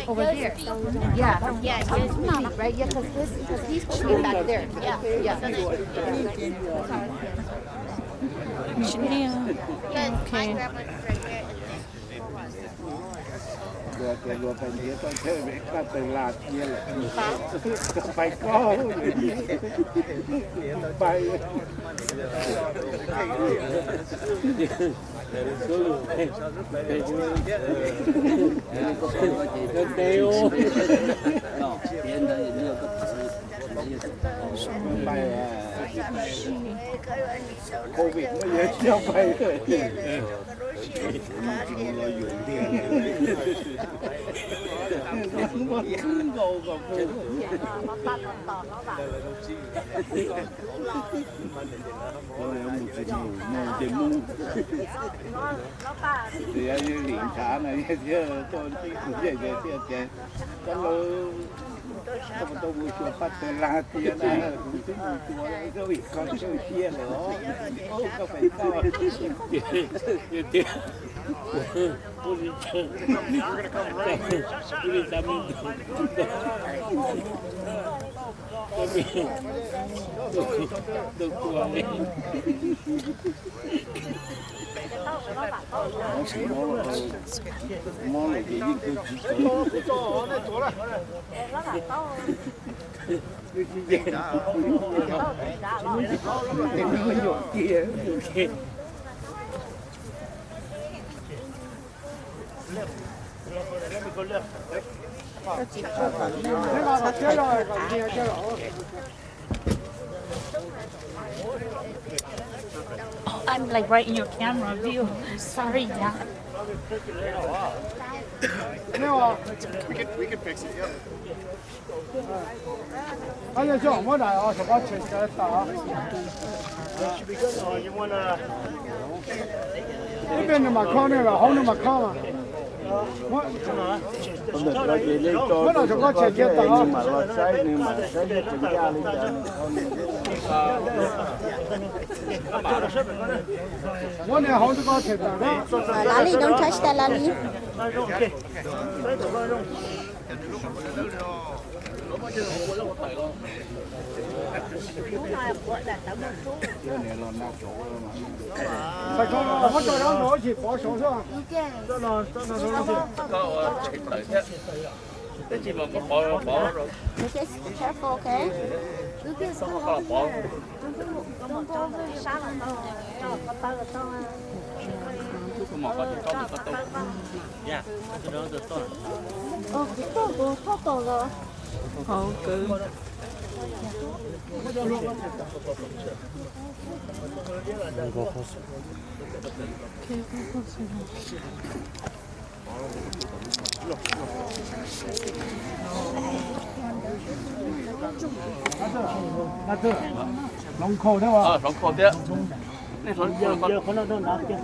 Over there. Yeah. Yeah. Right. Yeah. Because he's supposed to be back there. Yeah. Yeah. Okay. Rồi phải nhớ tôi chơi với các từ lạt kia là phải có phải Covid nó nhớ chưa phải thì anh điện trả này chứ tôi về chơi tôi mua cho phát là tiền này cũng chứ mua cho cái việc con chơi kia nữa có phải to tiền món này gì cứ Oh, I'm like right in your camera view. Sorry, Dad. We can fix it. Yep. Anh ơi, cho mỗi đại ở có chuyện cái tao. Cái bên này mà con này là không được mà con mà. Mỗi đại có chuyện cái tao. mà lo sai nhưng mà sai để chúng ta lên Mỗi này không được có chuyện tao đó. Lali, don't touch that, Lali. Phải con không cho nó nói chỉ bỏ số thôi. cái gì mà có bỏ rồi. Okay, careful, okay? Lúc mà có thì có tôm. Dạ, cái đó được tốt. Có tổ rồi. Okay. Long khô thế mà. Sống khô thế. Này sống giờ con nó nát chứ.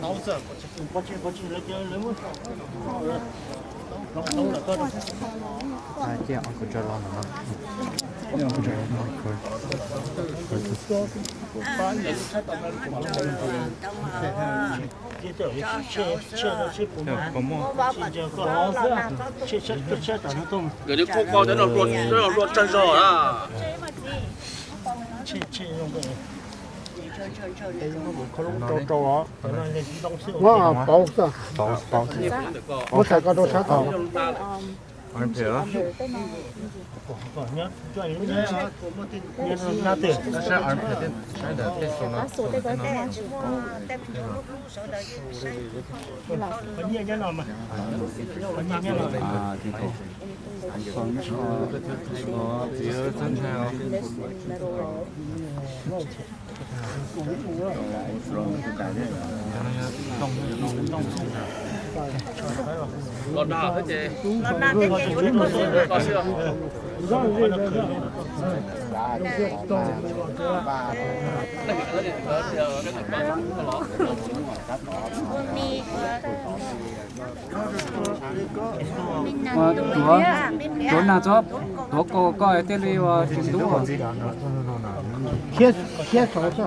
Nấu giờ Có chuyện lấy mua. 아, 이게 안 그저러 하나. 그냥 그저러 người đi khô khô thế nào luôn chân giò à. 와, 바옥사. 바우. 뭐 살까도 살까. 얼마야? 사실 얼마든 살다 됐어나. 아, 이거. 이거 비어 전차요. Còn nào hết chị? Còn nào cái gì cũng có sự. Có chưa? Chỗ nào cho có tên đi vào chính đúng rồi. 贴手上。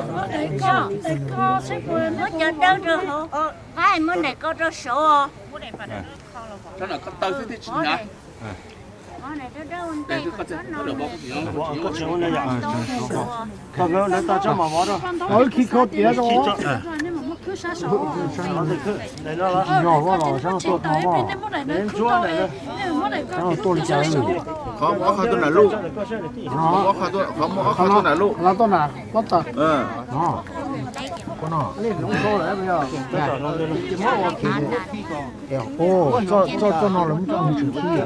我得搞这个，我叫到这后，还没得搞这手哦。真係到時啲錢啊！我嚟到這問題，大哥，来到这嘛玩着，我去靠别的哦。来了，要我老乡做汤嘛，连桌来了，然后多了家人。เขาบอกเขาตัวไหนลูกเขาบอกเขาตัวไหนลูก 那到哪？到哪？ เออ 啊，不能，你龙舟来不要？哦，这那龙舟你出去了。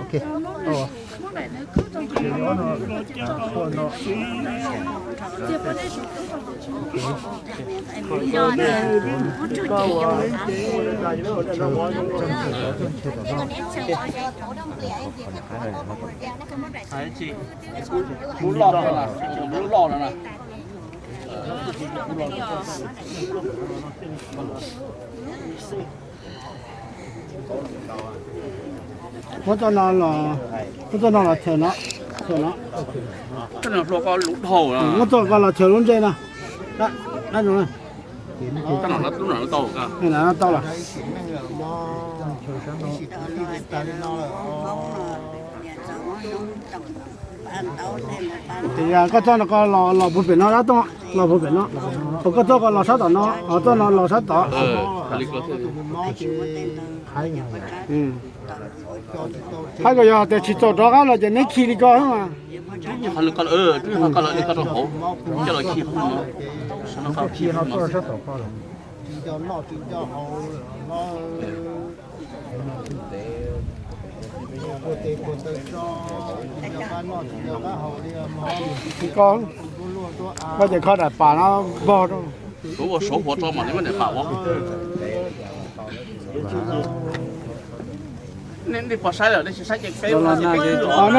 OK，哦。係知，冇落㗎啦，冇落㗎啦。我在那了，我在那了跳了，跳了。真係落個綠頭啦，我做个了跳龙这呢，那种呢？真係都能到㗎。你哪到了？对呀，我做那个老婆饼那东，老婆饼那，我做个老沙岛那，我做那老沙岛。係呢個还有要得去做这个了，就你去的高嘛。係呢個呢個呢個都好，叫嚟 keep 嘛，想到 keep 嘛。高，我就靠着把那包着。如果手火做嘛，你們得把握。你把曬了，你是曬隻飛啦，啊，那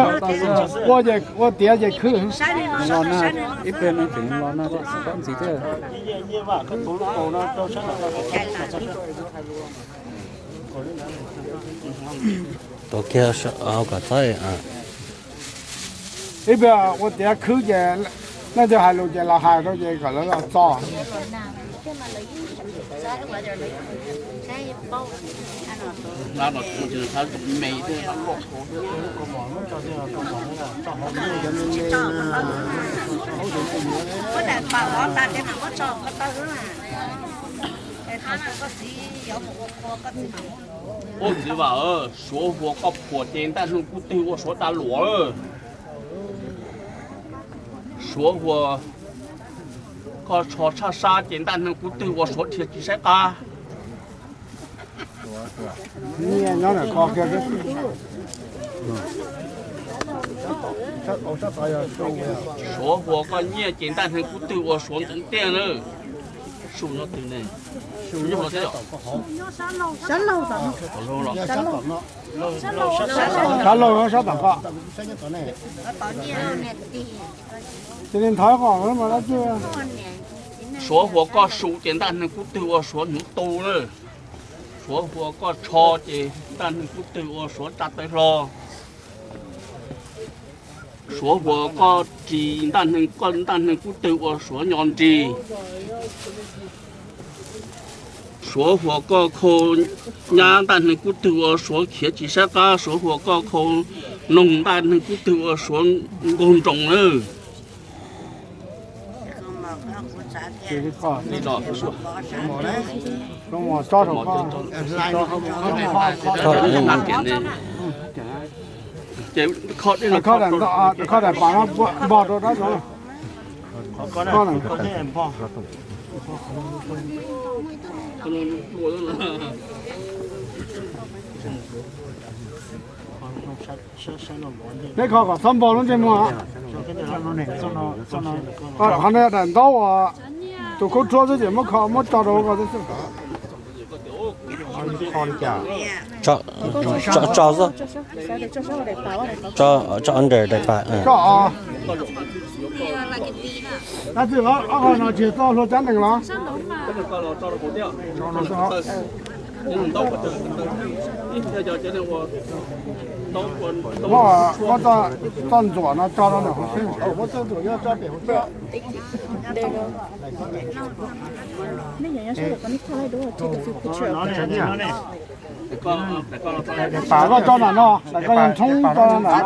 我第二节去。lo na ít bên nó chuyển lo na đó sẽ có gì thế tôi kia sợ cả tay à 那边我第二去的，那就还路的了，还路的可能要早。嗱，我就睇到味啫，我嚟白我但係我做我得啦。他那个是有我个是。我只話說火個破電，但是不對我說打鑼說火個錯叉沙電，但是不對我說鐵幾些㗎。你也拿点高个子。說火個熱電，但是不對我說成電了，收咗電呢？收咗這個。三楼上。好了。三楼有啥办法？今天太好了嘛，那就。說火個收電，但是不對我說你到了。說火個錯電，但是不對我說達得咯。說火個字，但是不對我說樣字。說火個口呀，但是不對我說茄子色噶。說火個口濃，但是不對我說公眾了。你找說。跟我找找看。靠点啊，靠点把那包着那种。靠点。你靠个三包龙这么？啊，还那人到啊，就靠桌子这么靠，没找着我这是。cho under đây phải cho à 那这个那就到时候咱那个了。cái này coi là cho nó bổ tiêu cho nó sao nhưng đâu có ít giờ giờ cho nên我我站左呢，照到哪儿？我站左要照北边。cái con把个照哪呢？把个人冲照哪？